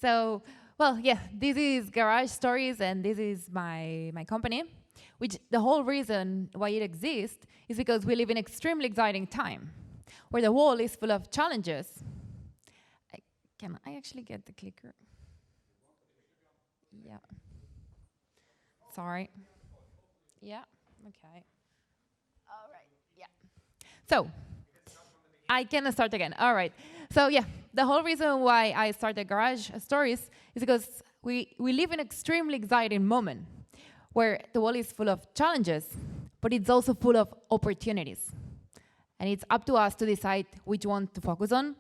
So, well, yeah, this is Garage Stories, and this is my company, which the whole reason why it exists is because we live in extremely exciting time, where the world is full of challenges. Can I actually get the clicker? Yeah. Sorry. Yeah, okay. All right, yeah. So, I can start again. All right. So yeah, the whole reason why I started Garage Stories is because we live in an extremely exciting moment where the world is full of challenges, but it's also full of opportunities. And it's up to us to decide which one to focus on.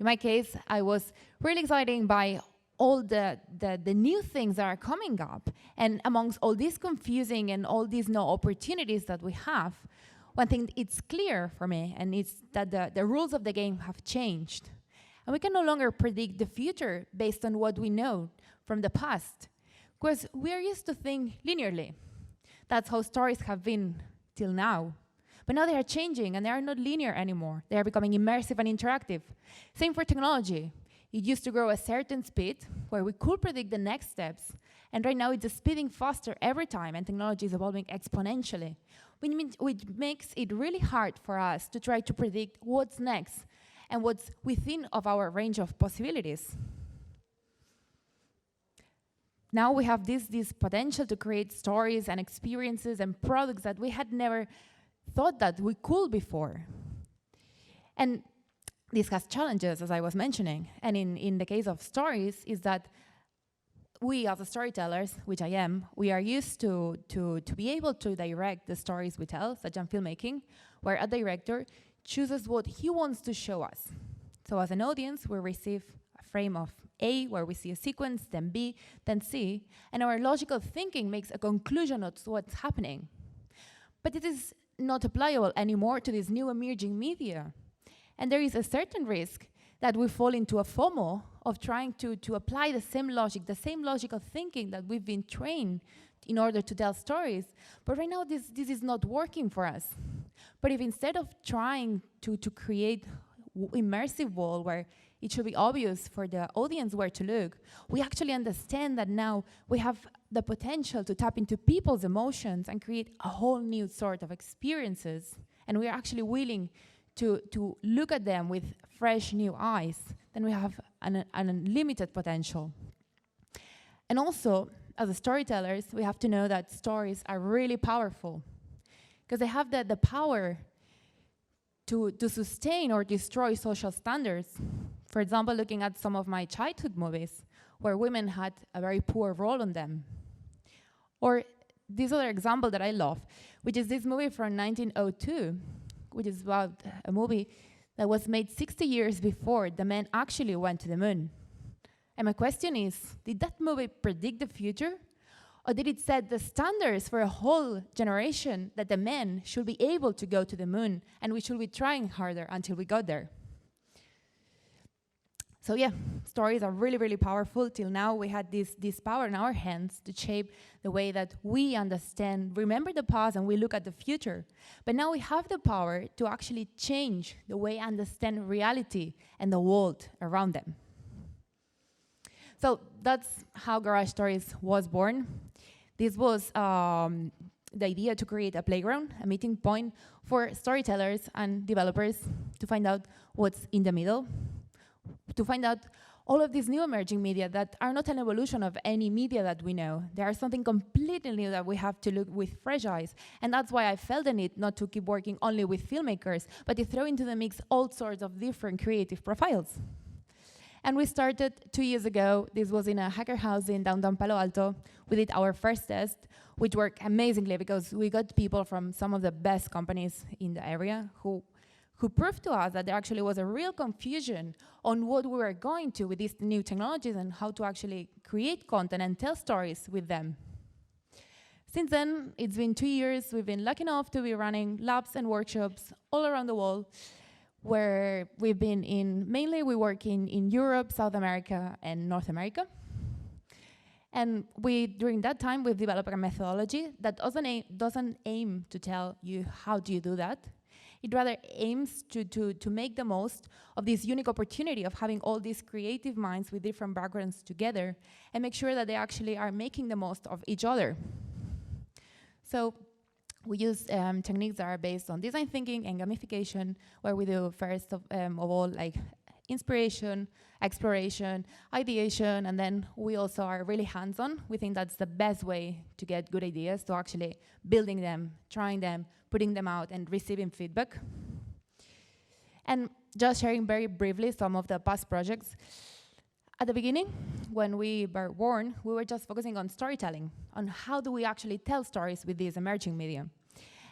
In my case, I was really excited by all the new things that are coming up. And amongst all these confusing and all these no opportunities that we have, one thing it's clear for me, and it's that the rules of the game have changed. And we can no longer predict the future based on what we know from the past, because we are used to think linearly. That's how stories have been till now. But now they are changing, and they are not linear anymore. They are becoming immersive and interactive. Same for technology. It used to grow at a certain speed, where we could predict the next steps, and right now it's speeding faster every time, and technology is evolving exponentially, which makes it really hard for us to try to predict what's next and what's within of our range of possibilities. Now we have this potential to create stories and experiences and products that we had never thought that we could before. And this has challenges, as I was mentioning. And in the case of stories, is that we as storytellers, which I am, we are used to be able to direct the stories we tell, such as filmmaking, where a director chooses what he wants to show us. So as an audience, we receive a frame of A, where we see a sequence, then B, then C, and our logical thinking makes a conclusion of what's happening. But it is not applicable anymore to this new emerging media. And there is a certain risk that we fall into a FOMO of trying to apply the same logic, the same logical thinking that we've been trained in order to tell stories. But right now, this is not working for us. But if instead of trying to create immersive world where it should be obvious for the audience where to look, we actually understand that now we have the potential to tap into people's emotions and create a whole new sort of experiences. And we are actually willing to look at them with fresh new eyes, then we have an unlimited potential. And also, as storytellers, we have to know that stories are really powerful because they have the power to sustain or destroy social standards. For example, looking at some of my childhood movies where women had a very poor role in them. Or this other example that I love, which is this movie from 1902, which is about a movie that was made 60 years before the men actually went to the moon. And my question is, did that movie predict the future? Or did it set the standards for a whole generation that the men should be able to go to the moon and we should be trying harder until we got there? So yeah, stories are really, really powerful. Till now, we had this power in our hands to shape the way that we understand, remember the past, and we look at the future. But now we have the power to actually change the way we understand reality and the world around them. So that's how Garage Stories was born. This was the idea to create a playground, a meeting point for storytellers and developers to find out what's in the middle, to find out all of these new emerging media that are not an evolution of any media that we know. They are something completely new that we have to look with fresh eyes. And that's why I felt the need not to keep working only with filmmakers, but to throw into the mix all sorts of different creative profiles. And we started 2 years ago. This was in a hacker house in downtown Palo Alto. We did our first test, which worked amazingly because we got people from some of the best companies in the area who proved to us that there actually was a real confusion on what we were going to with these new technologies and how to actually create content and tell stories with them. Since then, it's been 2 years. We've been lucky enough to be running labs and workshops all around the world, where we've been mainly we work in Europe, South America, and North America. And during that time, we've developed a methodology that doesn't aim to tell you how do you do that. It rather aims to make the most of this unique opportunity of having all these creative minds with different backgrounds together and make sure that they actually are making the most of each other. So we use techniques that are based on design thinking and gamification, where we do first of all like inspiration, exploration, ideation, and then we also are really hands-on. We think that's the best way to get good ideas, to actually building them, trying them, putting them out, and receiving feedback. And just sharing very briefly some of the past projects. At the beginning, when we were born, we were just focusing on storytelling, on how do we actually tell stories with this emerging medium.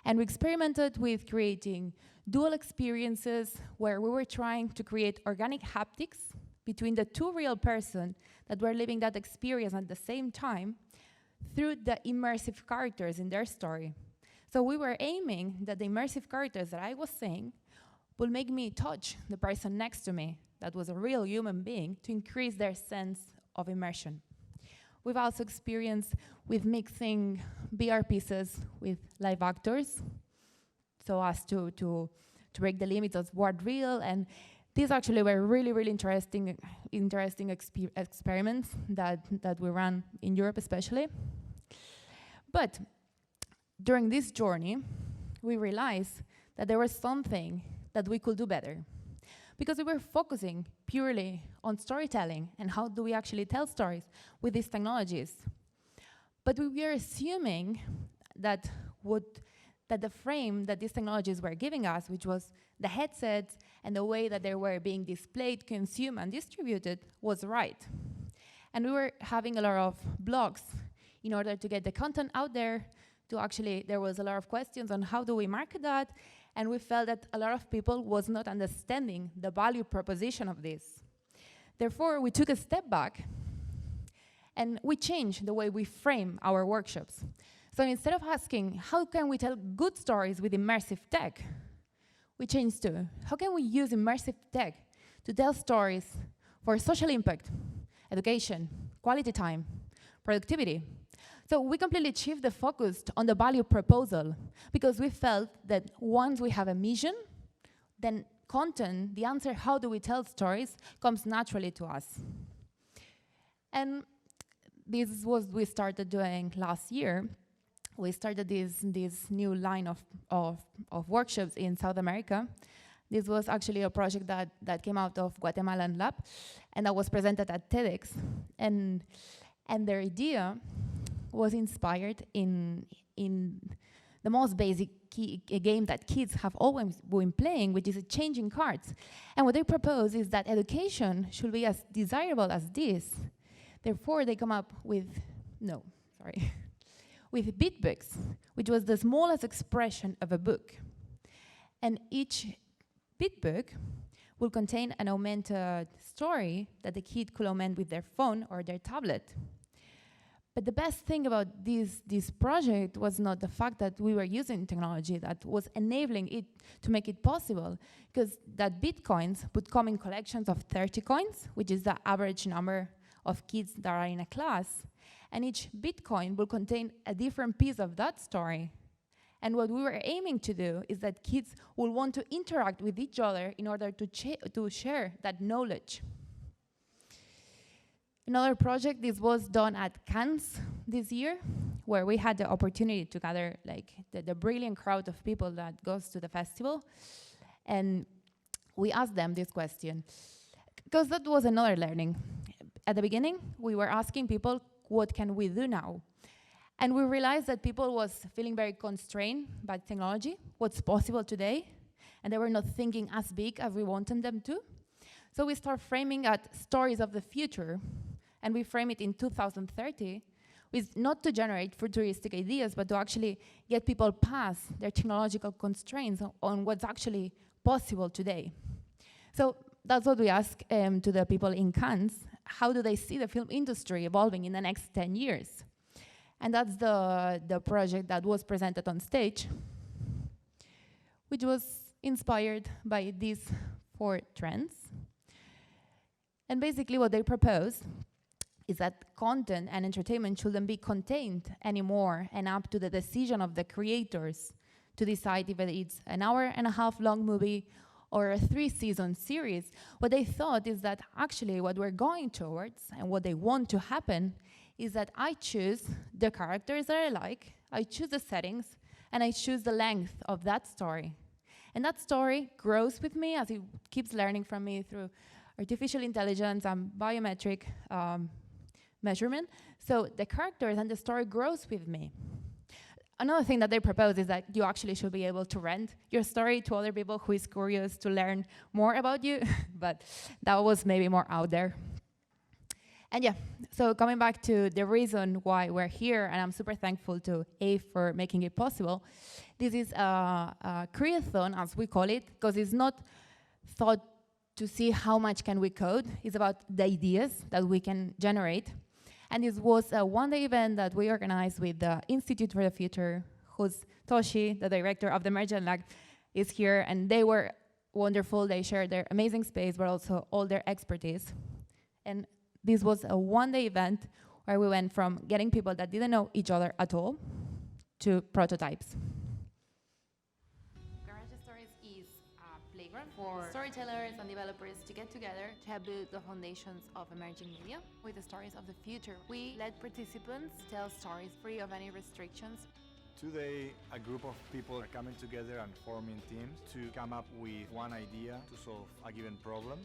And we experimented with creating dual experiences where we were trying to create organic haptics between the two real persons that were living that experience at the same time through the immersive characters in their story. So we were aiming that the immersive characters that I was saying will make me touch the person next to me that was a real human being to increase their sense of immersion. We've also experienced with mixing VR pieces with live actors, so as to break the limits of what real, and these actually were really interesting experiments that we ran in Europe especially. But during this journey, we realized that there was something that we could do better, because we were focusing purely on storytelling and how do we actually tell stories with these technologies. But we were assuming that the frame that these technologies were giving us, which was the headsets and the way that they were being displayed, consumed, and distributed, was right. And we were having a lot of blogs in order to get the content out there. There was a lot of questions on how do we market that, and we felt that a lot of people was not understanding the value proposition of this. Therefore, we took a step back and we changed the way we frame our workshops. So instead of asking, how can we tell good stories with immersive tech? We changed to, how can we use immersive tech to tell stories for social impact, education, quality time, productivity? So we completely shifted the focus on the value proposal, because we felt that once we have a mission, then content, the answer, how do we tell stories, comes naturally to us. And this is what we started doing last year. We started this new line of workshops in South America. This was actually a project that came out of Guatemalan Lab, and that was presented at TEDx. And their idea was inspired in the most basic game that kids have always been playing, which is changing cards. And what they propose is that education should be as desirable as this. Therefore, they come up with, with bit books, which was the smallest expression of a book. And each bit book will contain an augmented story that the kid could augment with their phone or their tablet. But the best thing about this project was not the fact that we were using technology that was enabling it to make it possible, because that Bitcoins would come in collections of 30 coins, which is the average number of kids that are in a class, and each Bitcoin will contain a different piece of that story. And what we were aiming to do is that kids will want to interact with each other in order to share that knowledge. Another project, this was done at Cannes this year, where we had the opportunity to gather the brilliant crowd of people that goes to the festival. And we asked them this question, because that was another learning. At the beginning, we were asking people, what can we do now? And we realized that people was feeling very constrained by technology, what's possible today, and they were not thinking as big as we wanted them to. So we start framing at stories of the future, and we frame it in 2030, with not to generate futuristic ideas, but to actually get people past their technological constraints on what's actually possible today. So that's what we ask to the people in Cannes. How do they see the film industry evolving in the next 10 years? And that's the project that was presented on stage, which was inspired by these 4 trends. And basically what they propose is that content and entertainment shouldn't be contained anymore and up to the decision of the creators to decide if it's an hour-and-a-half long movie or a 3-season series. What they thought is that actually what we're going towards and what they want to happen is that I choose the characters that I like, I choose the settings, and I choose the length of that story. And that story grows with me as it keeps learning from me through artificial intelligence and biometric measurement. So the characters and the story grows with me. Another thing that they propose is that you actually should be able to rent your story to other people who is curious to learn more about you, but that was maybe more out there. And yeah, so coming back to the reason why we're here, and I'm super thankful to A for making it possible. This is a creathon, as we call it, because it's not thought to see how much can we code. It's about the ideas that we can generate. And this was a one-day event that we organized with the Institute for the Future, who's Toshi, the director of the Merchant Lab, is here, and they were wonderful. They shared their amazing space, but also all their expertise. And this was a one-day event where we went from getting people that didn't know each other at all to prototypes. For storytellers and developers to get together to help build the foundations of emerging media with the stories of the future. We let participants tell stories free of any restrictions. Today, a group of people are coming together and forming teams to come up with one idea to solve a given problem.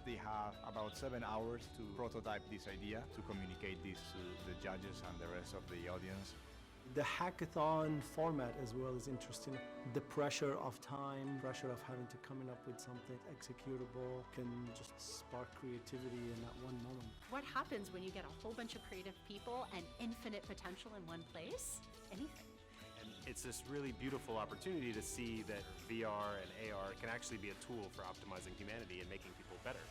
They have about 7 hours to prototype this idea, to communicate this to the judges and the rest of the audience. The hackathon format as well is interesting. The pressure of time, pressure of having to come up with something executable can just spark creativity in that one moment. What happens when you get a whole bunch of creative people and infinite potential in one place? Anything. And it's this really beautiful opportunity to see that VR and AR can actually be a tool for optimizing humanity and making people better.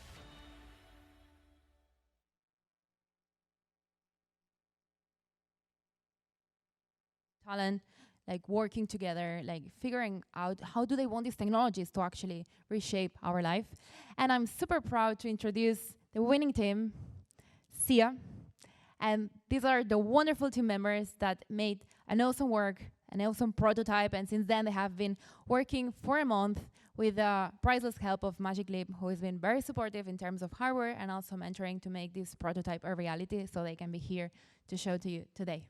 Talent, like working together, like figuring out how do they want these technologies to actually reshape our life. And I'm super proud to introduce the winning team, SIA. And these are the wonderful team members that made an awesome work, an awesome prototype, and since then they have been working for a month with the priceless help of Magic Leap, who has been very supportive in terms of hardware and also mentoring to make this prototype a reality so they can be here to show to you today.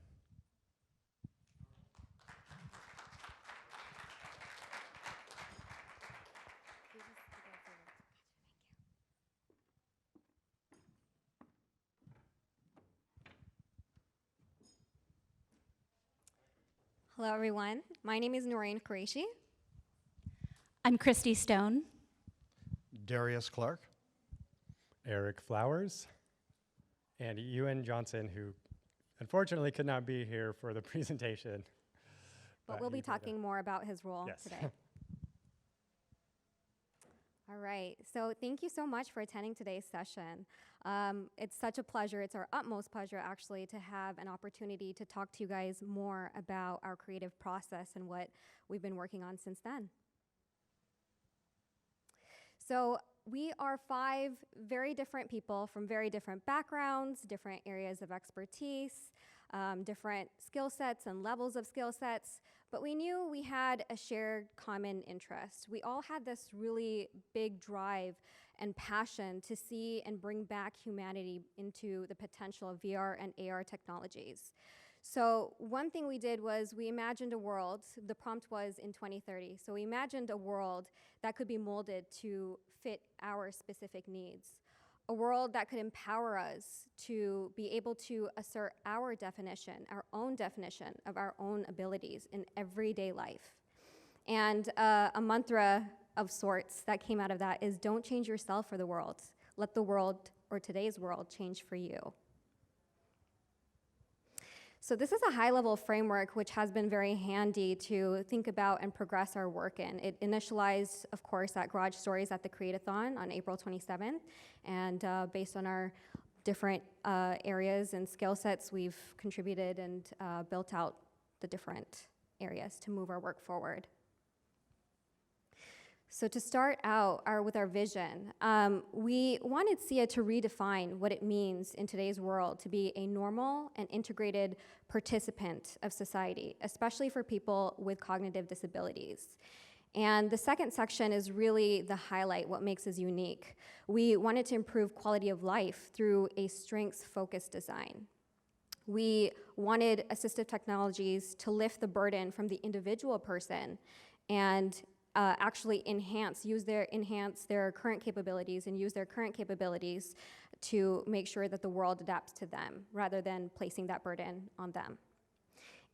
Hello, everyone. My name is Noreen Qureshi. I'm Cristy Stone. Darius Clarke. Erik Flowers. And Ewan Johnson, who unfortunately could not be here for the presentation. But we'll be talking more about his role today. All right, so thank you so much for attending today's session. It's such a pleasure, it's our utmost pleasure actually to have an opportunity to talk to you guys more about our creative process and what we've been working on since then. So we are 5 very different people from very different backgrounds, different areas of expertise, different skill sets and levels of skill sets, but we knew we had a shared common interest. We all had this really big drive and passion to see and bring back humanity into the potential of VR and AR technologies. So one thing we did was we imagined a world, the prompt was in 2030, so we imagined a world that could be molded to fit our specific needs. A world that could empower us to be able to assert our definition, our own definition of our own abilities in everyday life. And a mantra of sorts that came out of that is don't change yourself for the world. Let the world, or today's world, change for you. So this is a high-level framework which has been very handy to think about and progress our work in. It initialized, of course, at Garage Stories at the Creathon on April 27th, and based on our different areas and skill sets, we've contributed and built out the different areas to move our work forward. So to start out with our vision, we wanted SIA to redefine what it means in today's world to be a normal and integrated participant of society, especially for people with cognitive disabilities. And the second section is really the highlight, what makes us unique. We wanted to improve quality of life through a strengths-focused design. We wanted assistive technologies to lift the burden from the individual person and actually enhance their current capabilities and use their current capabilities to make sure that the world adapts to them rather than placing that burden on them.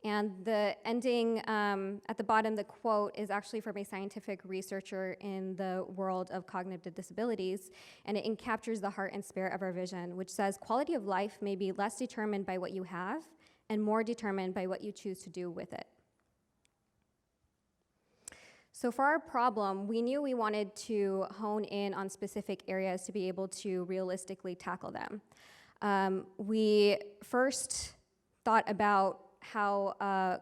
And the ending at the bottom, the quote is actually from a scientific researcher in the world of cognitive disabilities, and it captures the heart and spirit of our vision, which says, quality of life may be less determined by what you have and more determined by what you choose to do with it. So for our problem, we knew we wanted to hone in on specific areas to be able to realistically tackle them. We first thought about how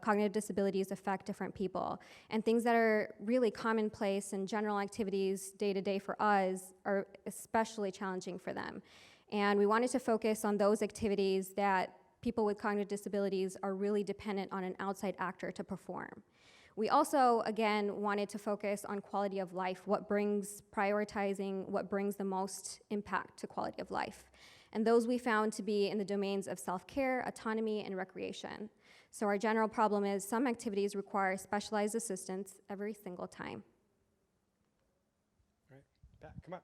cognitive disabilities affect different people. And things that are really commonplace and general activities day to day for us are especially challenging for them. And we wanted to focus on those activities that people with cognitive disabilities are really dependent on an outside actor to perform. We also, again, wanted to focus on quality of life, prioritizing what brings the most impact to quality of life. And those we found to be in the domains of self-care, autonomy, and recreation. So our general problem is some activities require specialized assistance every single time. All right, Pat, come on.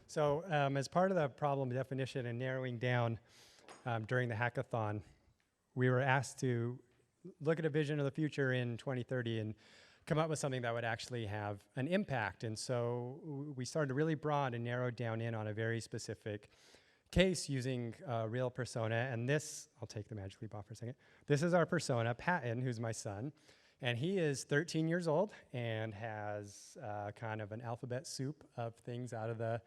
So as part of the problem definition and narrowing down during the hackathon, we were asked to look at a vision of the future in 2030 and come up with something that would actually have an impact. And so we started really broad and narrowed down in on a very specific case using a real persona. And this, I'll take the magic leap off for a second. This is our persona, Patton, who's my son. And he is 13 years old and has kind of an alphabet soup of things out of the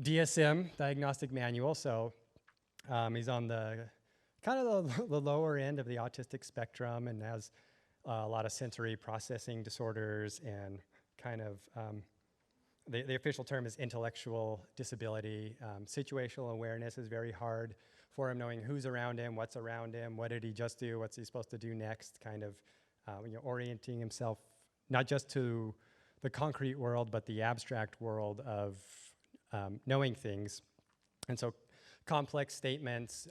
DSM, Diagnostic Manual. So he's on the kind of the lower end of the autistic spectrum and has a lot of sensory processing disorders and kind of, the official term is intellectual disability. Situational awareness is very hard for him, knowing who's around him, what's around him, what did he just do, what's he supposed to do next, kind of orienting himself not just to the concrete world, but the abstract world of knowing things. And so complex statements,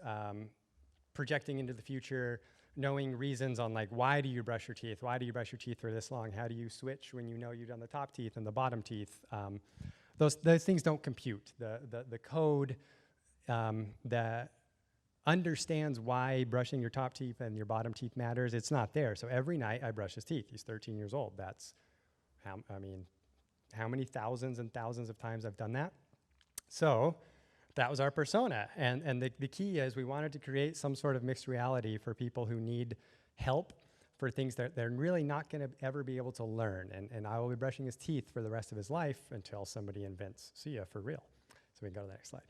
projecting into the future, knowing reasons on like, why do you brush your teeth? Why do you brush your teeth for this long? How do you switch when you know you've done the top teeth and the bottom teeth? Those things don't compute. The code that understands why brushing your top teeth and your bottom teeth matters, it's not there. So every night I brush his teeth. He's 13 years old. That's, how many thousands and thousands of times I've done that? So that was our persona. And the key is we wanted to create some sort of mixed reality for people who need help for things that they're really not going to ever be able to learn. And I will be brushing his teeth for the rest of his life until somebody invents SIA for real. So we can go to the next slide.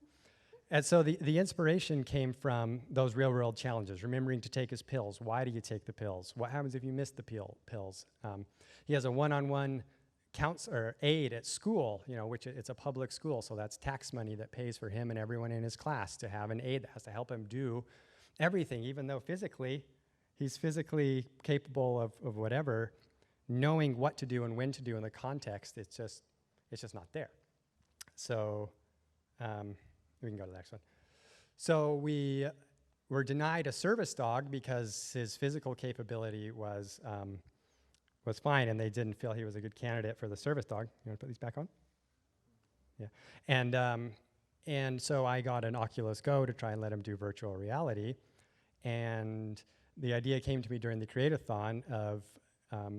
And so the inspiration came from those real world challenges, remembering to take his pills. Why do you take the pills? What happens if you miss the pills? He has a one-on-one aide at school, which it's a public school, so that's tax money that pays for him and everyone in his class to have an aide that has to help him do everything, even though he's physically capable of whatever, knowing what to do and when to do in the context, it's just not there. So we can go to the next one. So we were denied a service dog because his physical capability was fine, and they didn't feel he was a good candidate for the service dog. You want to put these back on? Yeah. And so I got an Oculus Go to try and let him do virtual reality. And the idea came to me during the Creathon of,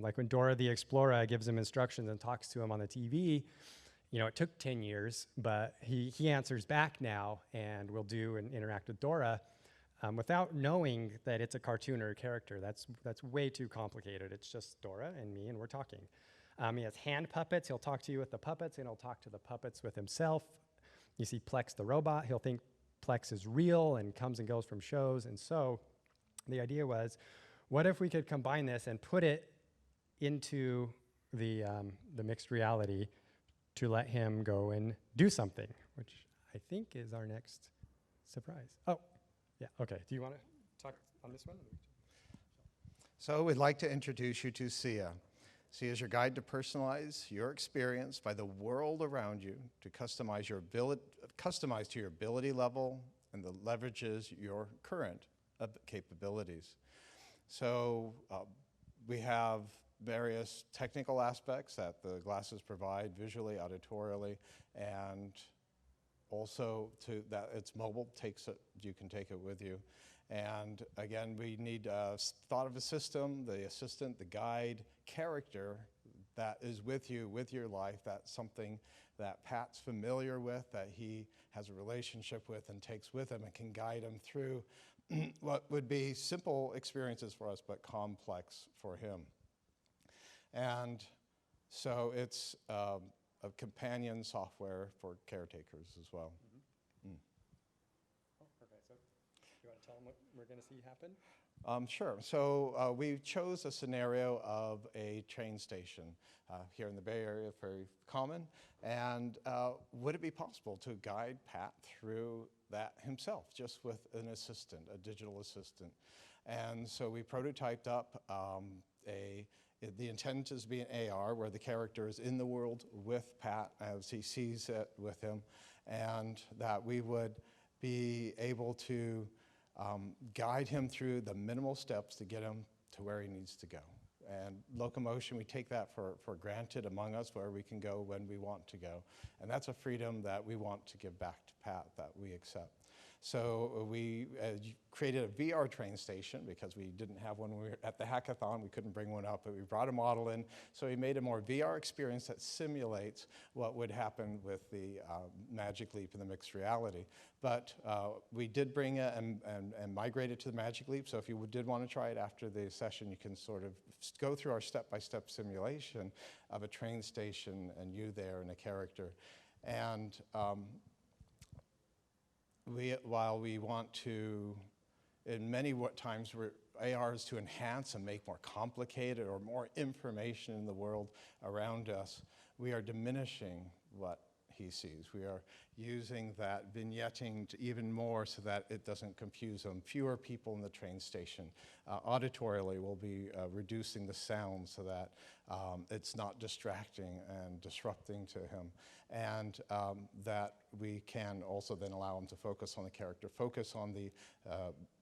like when Dora the Explorer gives him instructions and talks to him on the TV, it took 10 years, but he answers back now and will do and interact with Dora. Without knowing that it's a cartoon or a character. That's way too complicated. It's just Dora and me, and we're talking. He has hand puppets. He'll talk to you with the puppets, and he'll talk to the puppets with himself. You see Plex the robot. He'll think Plex is real and comes and goes from shows. And so the idea was, what if we could combine this and put it into the mixed reality to let him go and do something, which I think is our next surprise. Oh, yeah, okay. Do you want to talk on this one? So we'd like to introduce you to SIA. SIA is your guide to personalize your experience by the world around you to customize to your ability level and that leverages your current capabilities. So we have various technical aspects that the glasses provide visually, auditorially, and also that it's mobile, you can take it with you. And again, we need thought of a system, the assistant, the guide, character that is with you, with your life. That's something that Pat's familiar with, that he has a relationship with and takes with him and can guide him through what would be simple experiences for us, but complex for him. And so it's a companion software for caretakers as well. You want to tell them what we're going to see happen? Sure. So we chose a scenario of a train station here in the Bay Area, very common. And would it be possible to guide Pat through that himself, just with an assistant, a digital assistant? And so we prototyped up the intent is to be an AR, where the character is in the world with Pat as he sees it with him, and that we would be able to guide him through the minimal steps to get him to where he needs to go. And locomotion, we take that for granted among us, where we can go when we want to go. And that's a freedom that we want to give back to Pat, that we accept. So we created a VR train station because we didn't have one when we were at the hackathon. We couldn't bring one up, but we brought a model in. So we made a more VR experience that simulates what would happen with the Magic Leap and the mixed reality. But we did bring it and migrate it to the Magic Leap. So if you did want to try it after the session, you can sort of go through our step-by-step simulation of a train station and you there and a character. And while we want to, in many times, AR is to enhance and make more complicated or more information in the world around us, we are diminishing what he sees. We are using that vignetting to even more so that it doesn't confuse him. Fewer people in the train station. Auditorially, we'll be reducing the sound so that it's not distracting and disrupting to him. And that we can also then allow him to focus on the character, focus on the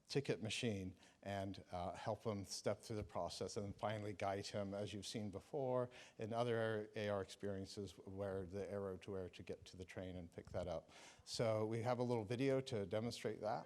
ticket machine, and help him step through the process, and then finally guide him, as you've seen before, in other AR experiences where the arrow to where to get to the train and pick that up. So we have a little video to demonstrate that.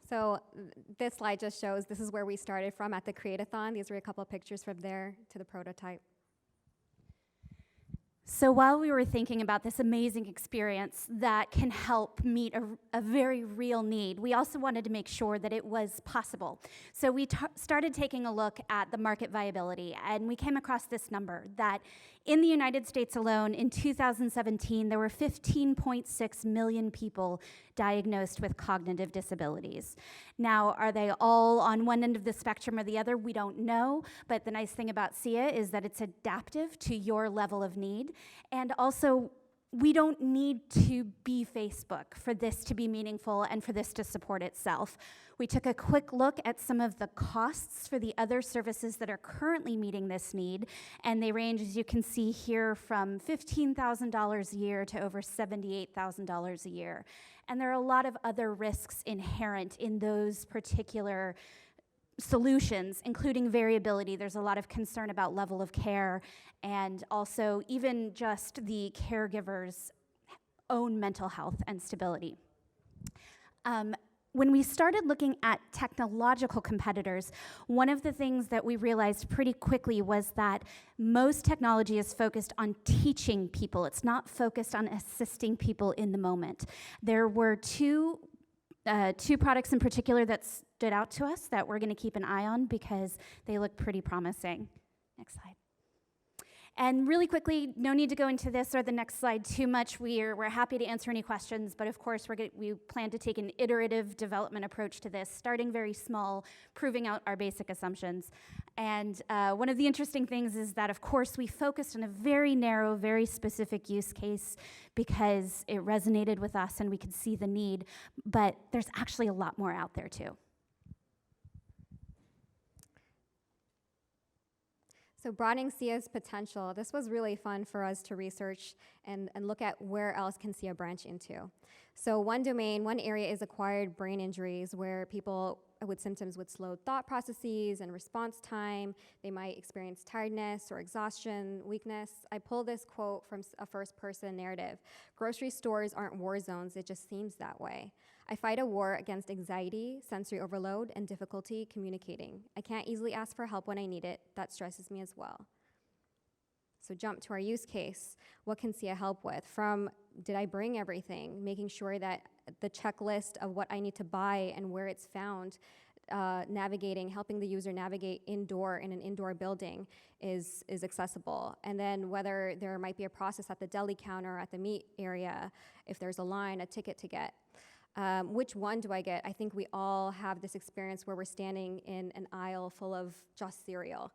So this slide just shows this is where we started from at the Creathon. These are a couple of pictures from there to the prototype. So while we were thinking about this amazing experience that can help meet a very real need, we also wanted to make sure that it was possible. So we started taking a look at the market viability, and we came across this number that in the United States alone, in 2017, there were 15.6 million people diagnosed with cognitive disabilities. Now, are they all on one end of the spectrum or the other? We don't know, but the nice thing about SIA is that it's adaptive to your level of need. And also, we don't need to be Facebook for this to be meaningful and for this to support itself. We took a quick look at some of the costs for the other services that are currently meeting this need, and they range, as you can see here, from $15,000 a year to over $78,000 a year. And there are a lot of other risks inherent in those particular solutions, including variability. There's a lot of concern about level of care, and also even just the caregiver's own mental health and stability. When we started looking at technological competitors, one of the things that we realized pretty quickly was that most technology is focused on teaching people. It's not focused on assisting people in the moment. There were two products in particular that stood out to us that we're going to keep an eye on because they look pretty promising. Next slide. And really quickly, no need to go into this or the next slide too much. We're happy to answer any questions, but of course we plan to take an iterative development approach to this, starting very small, proving out our basic assumptions. And one of the interesting things is that, of course, we focused on a very narrow, very specific use case because it resonated with us and we could see the need, but there's actually a lot more out there too. So broadening SIA's potential, this was really fun for us to research and look at where else can SIA branch into. So one area is acquired brain injuries, where people with symptoms with slowed thought processes and response time. They might experience tiredness or exhaustion, weakness. I pulled this quote from a first-person narrative. "Grocery stores aren't war zones, it just seems that way. I fight a war against anxiety, sensory overload, and difficulty communicating. I can't easily ask for help when I need it. That stresses me as well." So jump to our use case. What can SIA help with? From did I bring everything, making sure that the checklist of what I need to buy and where it's found, helping the user navigate in an indoor building is accessible. And then whether there might be a process at the deli counter, at the meat area, if there's a line, a ticket to get. Which one do I get? I think we all have this experience where we're standing in an aisle full of just cereal.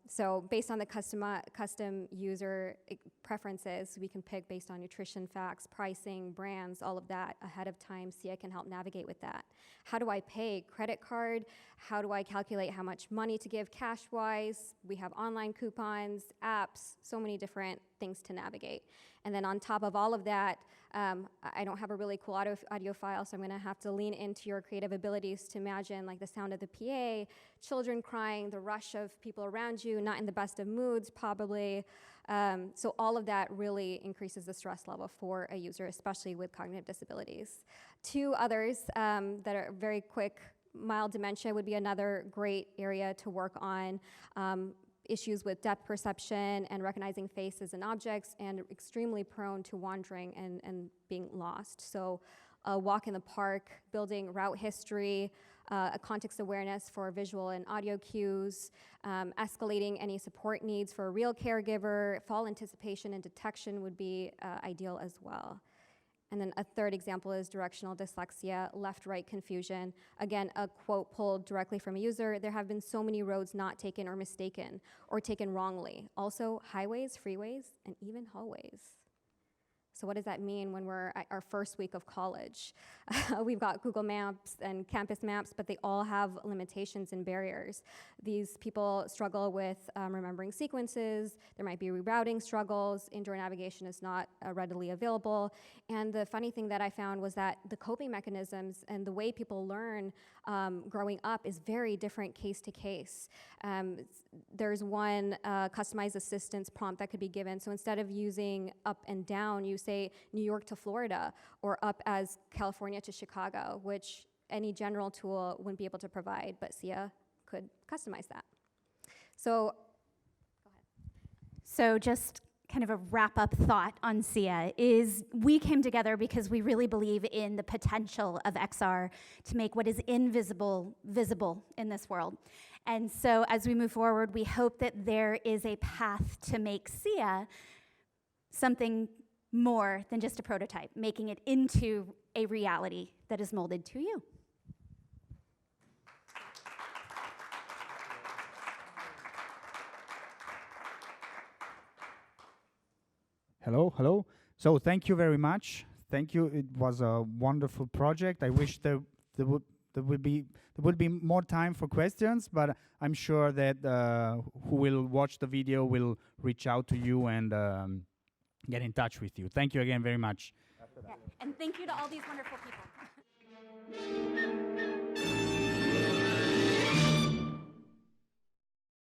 So based on the custom user preferences, we can pick based on nutrition facts, pricing, brands, all of that ahead of time. SIA can help navigate with that. How do I pay? Credit card? How do I calculate how much money to give cash-wise? We have online coupons, apps, so many different things to navigate. And then on top of all of that, I don't have a really cool audio file, so I'm going to have to lean into your creative abilities to imagine like the sound of the PA, children crying, the rush of people around you, not in the best of moods probably. So all of that really increases the stress level for a user, especially with cognitive disabilities. Two others that are very quick. Mild dementia would be another great area to work on. Issues with depth perception and recognizing faces and objects, and extremely prone to wandering and being lost. So a walk in the park, building route history, a context awareness for visual and audio cues, escalating any support needs for a real caregiver, fall anticipation and detection would be ideal as well. And then a third example is directional dyslexia, left-right confusion. Again, a quote pulled directly from a user. "There have been so many roads not taken or mistaken or taken wrongly. Also, highways, freeways, and even hallways." So what does that mean when we're at our first week of college? We've got Google Maps and campus maps, but they all have limitations and barriers. These people struggle with remembering sequences. There might be rerouting struggles. Indoor navigation is not readily available. And the funny thing that I found was that the coping mechanisms and the way people learn growing up is very different case to case. There's one customized assistance prompt that could be given. So instead of using up and down, you say New York to Florida, or up as California to Chicago, which any general tool wouldn't be able to provide, but SIA could customize that. So, go ahead. So just kind of a wrap-up thought on SIA is we came together because we really believe in the potential of XR to make what is invisible visible in this world. And so as we move forward, we hope that there is a path to make SIA something more than just a prototype, making it into a reality that is molded to you. Hello. So thank you very much. Thank you. It was a wonderful project. I wish there would be more time for questions, but I'm sure that who will watch the video will reach out to you and get in touch with you. Thank you again very much. Yeah. And thank you to all these wonderful people.